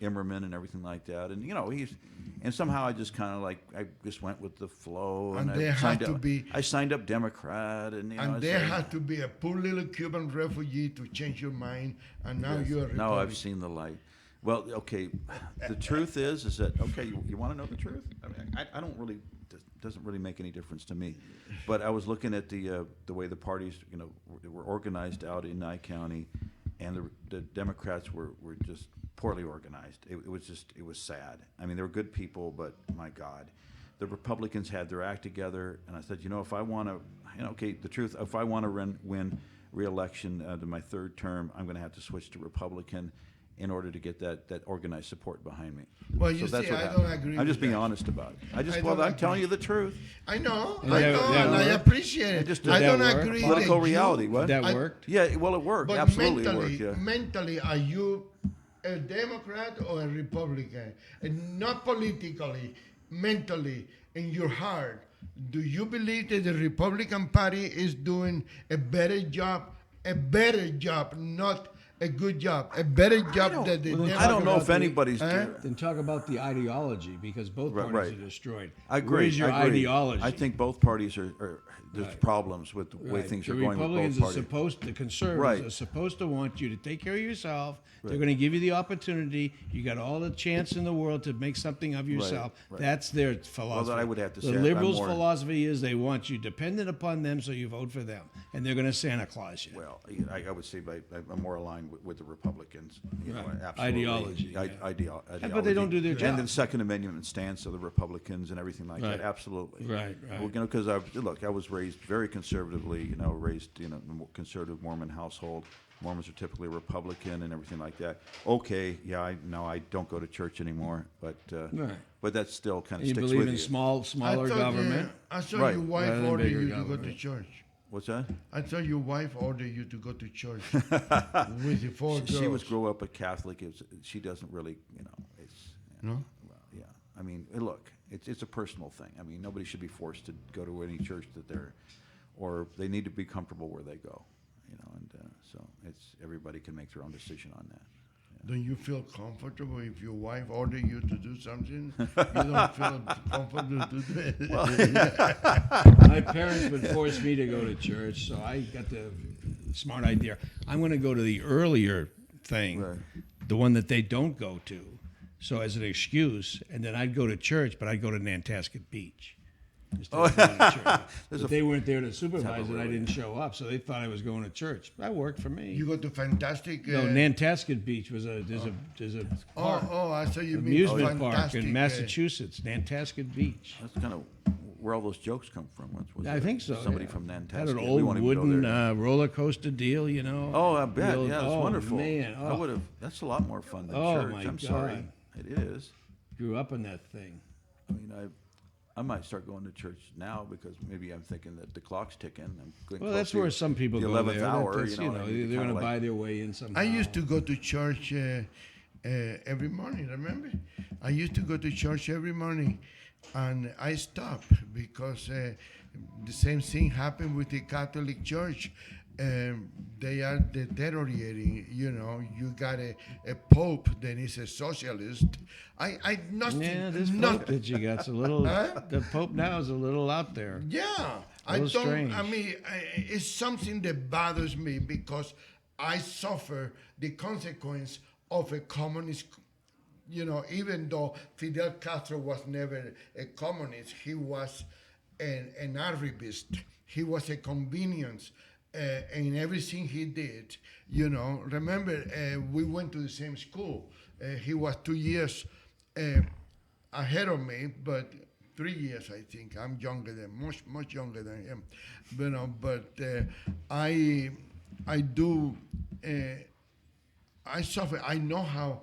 Immerman and everything like that, and somehow I just kind of I just went with the flow, And I there had signed to up. be- I signed up Democrat, and And there had to be a poor little Cuban refugee to change your mind, and now you're a Now I've Republican. seen the light. Well, okay, the truth is that okay? You want to know the truth? I mean, I don't really. Doesn't really make any difference to me, but I was looking at the way the parties were organized out in Nye County, and the Democrats were just poorly organized. It was sad. I mean, they were good people, but my God, the Republicans had their act together, and I said, if I want to, the truth, if I want to win re-election to my third term, I'm going to have to switch to Republican in order to get that organized support behind me. Well, you that's see, what I happened. don't agree I'm just with being that. honest about it. I don't I'm telling agree. you the truth. I know, And I that- know, that and I worked? appreciate it. Just I did don't that work? agree. Political that you- reality. What? That I- worked? Yeah, well, it worked. But Absolutely, it mentally, worked. Yeah. mentally, are you a Democrat or a Republican? And not politically, mentally, in your heart. Do you believe that the Republican Party is doing a better job, not a good job, a better job than the Well, then I don't know about if the- anybody's. Then talk about the ideology, because both Right, parties right. are destroyed. I agree. Where's your I agree. ideology? I think both parties are there's Right. problems with the way Right. things The are going with Republicans both are parties. supposed, the conservatives Right. are supposed to want you to take care of yourself. They're Right. going to give you the opportunity. You got all the chance in the world to make something of yourself. right. That's their philosophy. I would have to the say I'm liberals' more- philosophy is they want you dependent upon them, so you vote for them, and they're going to Santa Claus you. Well, I would say I'm more aligned with the Republicans. You know, Right. absolutely. Ideology, yeah. Ideology. But they don't do their And the job. Second Amendment stance of the Republicans and everything like Right. that. Absolutely. Right, right. Well, you know, because I was raised very conservatively. You know, raised in a conservative Mormon household. Mormons are typically Republican and everything like that. Okay, yeah, I don't go to church anymore, but Right. but that still kind of You sticks believe with in you. smaller government. I thought Right. your wife Rather than ordered bigger you to go to government. church. What's that? I thought your wife ordered you to go to church with the four girls. She was grew up a Catholic. She doesn't really, it's. No? Well, yeah. I mean, look, it's a personal thing. I mean, nobody should be forced to go to any church that they're, or they need to be comfortable where they go, and so everybody can make their own decision on that. Don't you feel comfortable if your wife ordered you to do something? You don't feel comfortable to do it? My parents would force me to go to church, so I got the smart idea. I'm going to go to the earlier thing, Right. the one that they don't go to. So as an excuse, and then I'd go to church, but I'd go to Nantasket Beach. Instead of going to church. There's But a- they weren't there to supervise it. I really- didn't show up, so they thought I was going to church. That worked for me. You go to fantastic. No, Nantasket Beach was there's a park, I saw you mean amusement park fantastic. in Massachusetts, Nantasket Beach. That's kind of where all those jokes come from. Was I think so. Somebody yeah. from Had Nantasket. an We old won't even go wooden there. roller coaster deal, Oh, I bet. The old- Yeah, it's oh, wonderful. man. I Oh. would have. That's a lot more fun than Oh, church. my I'm sorry. God. It is. Grew up in that thing. I mean, I might start going to church now because maybe I'm thinking that the clock's ticking. I'm getting Well, close that's to where some people the go 11th there. hour. That's, and I need to they're going kinda to like- buy their way in somehow. I used to go to church every morning, remember? I used to go to church every morning, and I stopped because the same thing happened with the Catholic Church. They are deteriorating, You got a pope that is a socialist. I nothing. Yeah, this pope nothing. that you got's a little. Huh? The pope now is a little out there. Yeah, I little don't. strange. I mean, it's something that bothers me because I suffer the consequence of a communist. Even though Fidel Castro was never a communist, he was an anarchist. He was a convenience in everything he did. Remember, we went to the same school. He was 2 years ahead of me, but 3 years, I think. I'm younger than much younger than him. But I do. I suffer. I know how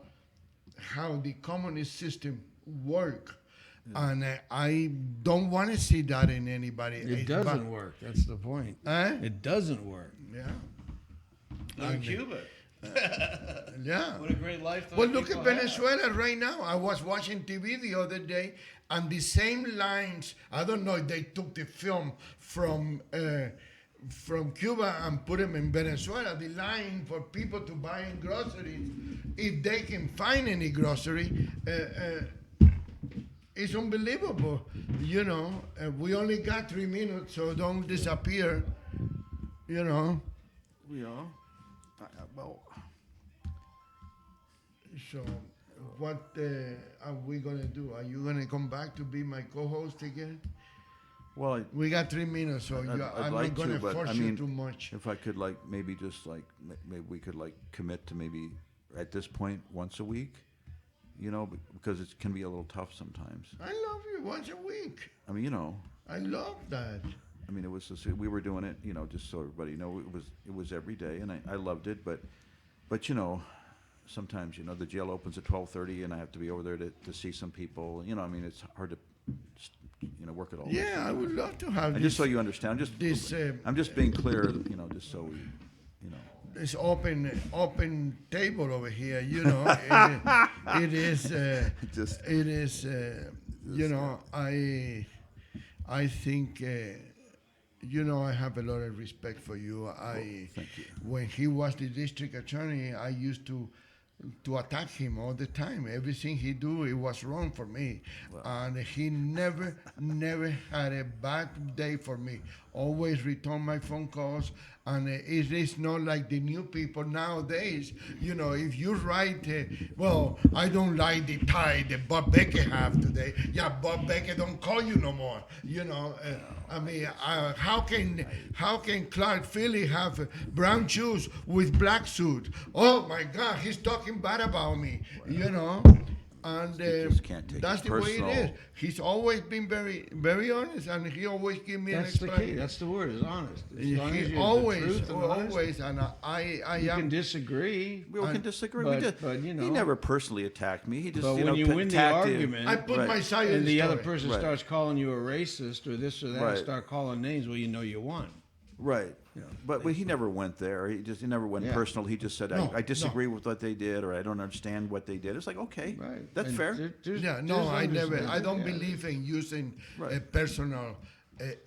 the communist system work, and I don't want to see that in anybody. It But- doesn't work. That's the point. Eh? It doesn't work. Yeah. Not in Cuba. Yeah. What a great life. those Well, look people at have. Venezuela right now. I was watching TV the other day, and the same lines. I don't know if they took the film from Cuba and put them in Venezuela. The line for people to buy groceries, if they can find any grocery, it's unbelievable. We only got 3 minutes, so don't disappear. Yeah. Well, So, what are we gonna do? Are you gonna come back to be my co-host again? well, We got 3 minutes, so I'd I'm like not gonna to, but force I you mean, too much. if I could, maybe just maybe we could commit to maybe at this point once a week, because it can be a little tough sometimes. I love you once a week. I mean, I love that. I mean, it was just, we were doing it, just so everybody it was every day, and I loved it, but sometimes the jail opens at 12:30, and I have to be over there to see some people. I mean, it's hard to work it all. Yeah, I would love to have And this, just so you understand, I'm just being clear, just so we, this open table over here. It is. Just- It is. I think You know, I have a lot of respect for you. thank you. When he was the district attorney, I used to attack him all the time. Everything he do, it was wrong for me, and he never had a bad day for me. Always return my phone calls, and it is not like the new people nowadays. You know, if you write, well, I don't like the tie that Bob Beckett have today. Yeah, Bob Beckett don't call you no more. You know, I mean, how can Clark Feeley have brown shoes with black suit? Oh my God, he's talking bad about me. You know. And just can't take that's it the way it personal. is. He's always been very honest, and he always give me That's an the key. explanation. That's the word. Is honest. As long as He you're always, the truth and honest, always, and I you can am. disagree. We all can disagree. But you know, he never personally attacked me. He just, But you when know, you win the attacked argument, I put Right. my side in and the the other story. person Right. starts calling you a racist or this or that, Right. start calling names, well, you know you won. Right. But he never went there. He never went Yeah. personal. He just said, No, I disagree with what they did, or I don't understand what they did. It's like, okay, Right. that's And fair. Yeah, no, there's I never. I understanding, don't yeah. believe in using Right. personal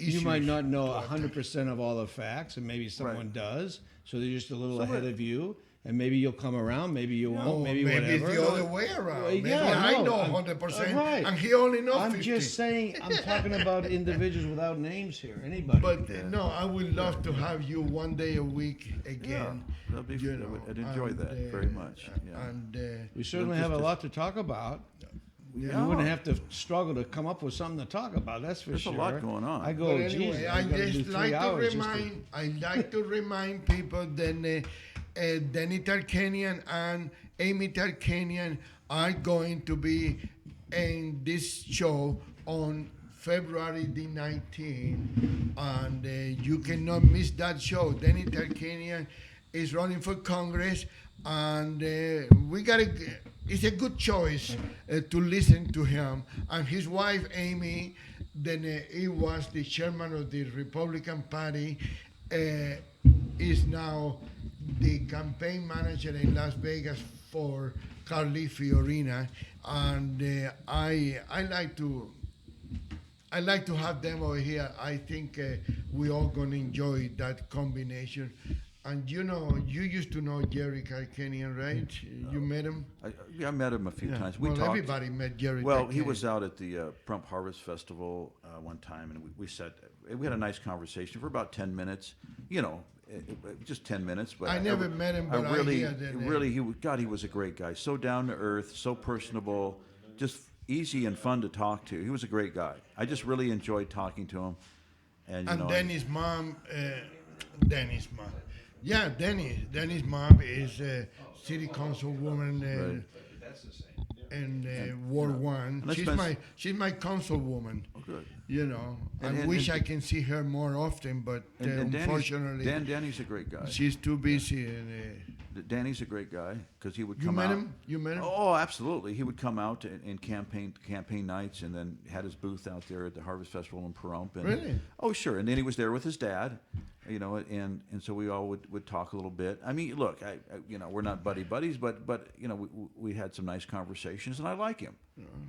issues. You might not know 100% of all the facts, and maybe someone Right. does. So they're just a little So ahead what- of you, and maybe you'll come around, maybe you No, won't, maybe it's whatever. the other way around. Well, Maybe yeah, I no, know I'm- 100%, right. and he only knows I'm 50. just saying, I'm talking about individuals without names here. Anybody. But no, I would love to have you one day a week again. that'd be- you I know, would- I'd enjoy and, that very much, yeah. And we certainly have a lot to talk about. Yeah. You wouldn't have to struggle to come up with something to talk about. That's for There's a sure. lot going on. I go, but geez, anyway, I I gotta do just 3 like to hours. remind. I like to remind people that Danny Tarkanian and Amy Tarkanian are going to be in this show on February the 19th, and you cannot miss that show. Danny Tarkanian is running for Congress, and we got to. It's a good choice to listen to him, and his wife Amy. Then he was the chairman of the Republican Party. Is now the campaign manager in Las Vegas for Carly Fiorina, and I like to have them over here. I think we all gonna enjoy that combination. And you know, you used to know Jerry Tarkanian, right? You met him. I met him a few times. We Well, talked. everybody met Jerry. Well, he Tarkanian. was out at the Prump Harvest Festival one time, and we sat. We had a nice conversation for about 10 minutes. You know, just 10 minutes. But I never met him, but I really, hear that, really, he was a great guy. So down to earth, so personable, just easy and fun to talk to. He was a great guy. I just really enjoyed talking to him. And you And know, Danny's mom, Danny's mom. Yeah, Danny's mom is a city councilwoman in Ward One. And I spent- She's my councilwoman. oh, good. You know, And- I and- wish and- I can see her more often, but And unfortunately, Danny's a great guy. she's too busy. And Danny's a great guy because he would you come met out. him? You met him? Oh, absolutely. He would come out in campaign nights, and then had his booth out there at the Harvest Festival in Pahrump. And, Really? Oh, sure. And then he was there with his dad, you know, and so we all would talk a little bit. I mean, look, I you know, we're not buddies, but you know, we had some nice conversations, and I like him.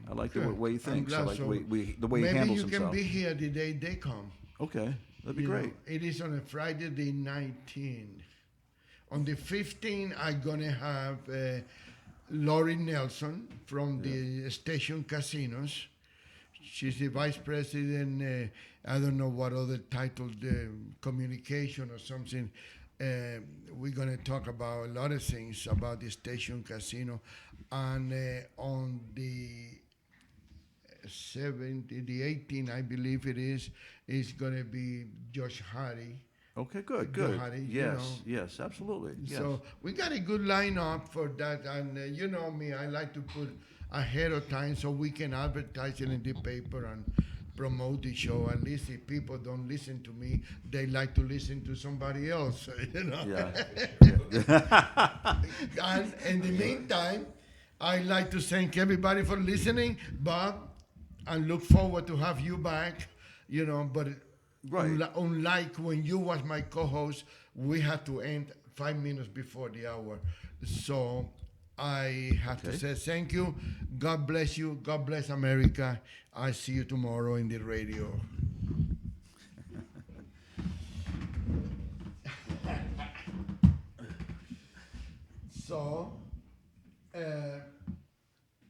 I like the Good. way he I'm thinks. I glad like so. the way he Maybe handles you himself. can be here the day they come. Okay, that'd be You know, great. it is on a Friday the 19th. On the 15th, I'm gonna have Lori Nelson from the Station Casinos. She's the vice president. I don't know what other title, communication or something. We're gonna talk about a lot of things about the Station Casino, and on the 18th, I believe it is gonna be Josh Hardy. Okay, good. Hardy, you know. Yes, absolutely. Yes. So we got a good lineup for that, and you know me, I like to put ahead of time so we can advertise it in the paper and promote the show. At least if people don't listen to me, they like to listen to somebody else, you know. Yeah. And in the meantime, I'd like to thank everybody for listening, Bob, and look forward to have you back, you know, but Right. unlike when you was my co-host, we had to end 5 minutes before the hour. So I have to Okay. say thank you. God bless you. God bless America. I see you tomorrow in the radio. So,